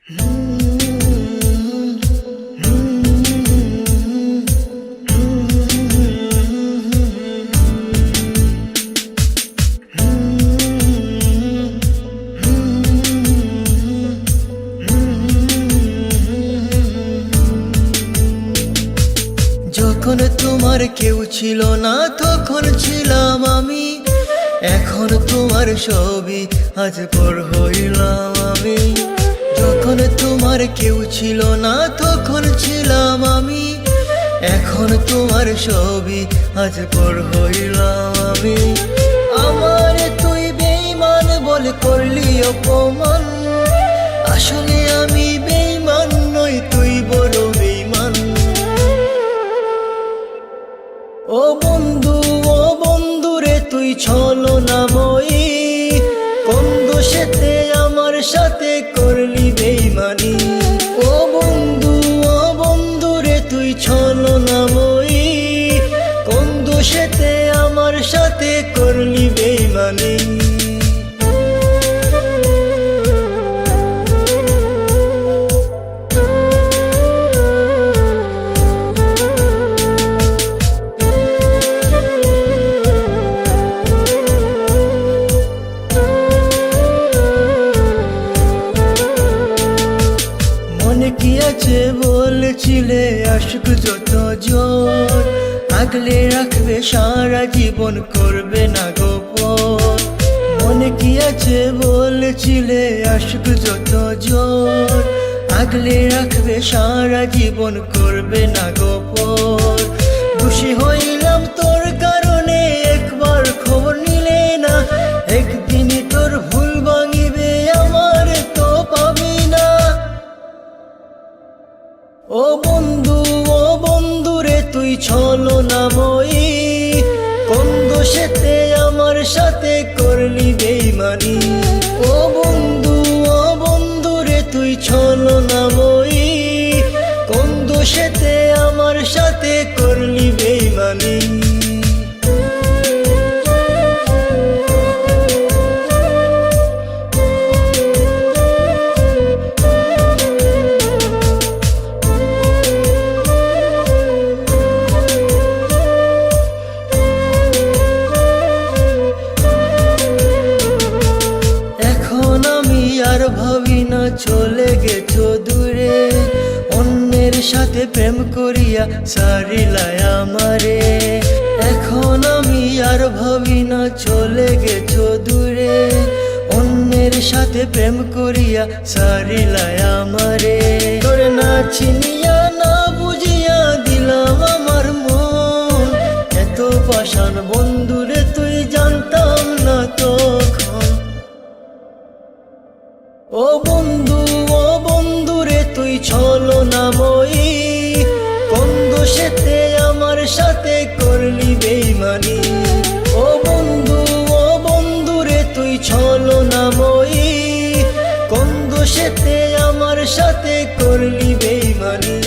যখন তোমার কেউ ছিল না তখন ছিলাম আমি, এখন তোমার ছবি আজ পর হইলাম আমি। যখন তোমার কেউ ছিল না তখন ছিলাম আমি, এখন তোমার ছবি আজ পর হইলাম আমি। আমার তুই বেঈমান বলে করলি অপমান, আসলে আমি বেঈমান নই, তুই বড় বেঈমান। ও বন্ধু রে তুই ছলনাময়ী, কোন দোষেতে আমার সাথে করলি বেঈমানি। ও বন্ধু রে তুই ছলনাময়ী, কোন দোষেতে আমার সাথে করলি বেঈমানি। মনে কি আছে বলেছিলে আশিক যত জোর, আগলে রাখবে সারা জীবন করবে না গোপন। মনে কি আছে বলেছিলে আশিক যত জোর, আগলে রাখবে সারা জীবন করবে না গোপন। খুশি হইলাম তোর কারণে একবার খবর নিলে না, একদিনই তোর ভুল ভাঙিবে আমার তো পাবি না। ও বন্ধু রে তুই ছলনাময়ী, কোন দোষেতে আমার সাথে করলি বেঈমানি। ও বন্ধু রে তুই ছলনাময়ী, কোন দোষেতে আমার সাথে করলি বেঈমানি। আর ভাবি না চলে গেছো দূরে, অন্যের সাথে প্রেম করিয়া সারিলায় আমারে। এখন আমি আর ভাবি না চলে গেছো দূরে, অন্যের সাথে প্রেম করিয়া সারিলায় আমারে। তোরে না চিনিয়া না বুঝিয়া দিলাম আমার মন, এত পাষাণ বন্ধুরে তুই জানতাম না তখন। ও বন্ধু রে তুই ছলনাময়ী, কোন দোষেতে আমার সাথে করলি বেঈমানি। ও বন্ধু রে তুই ছলনাময়ী, কোন দোষেতে আমার সাথে করলি বেঈমানি।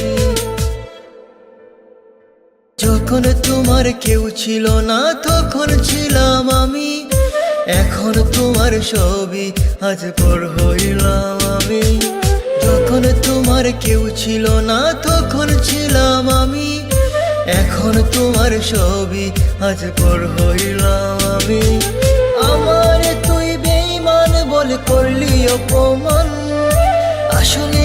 যখন তোমার কেউ ছিল না তখন ছিলাম আমি, এখন তোমার ছবি আজ পর হইলাম আমি। যখন তোমার কেউ ছিল না তখন ছিলাম আমি, এখন তোমার ছবি আজ পর হইলাম আমি। আমার তুই বেঈমান বলে করলি অপমান, আসলে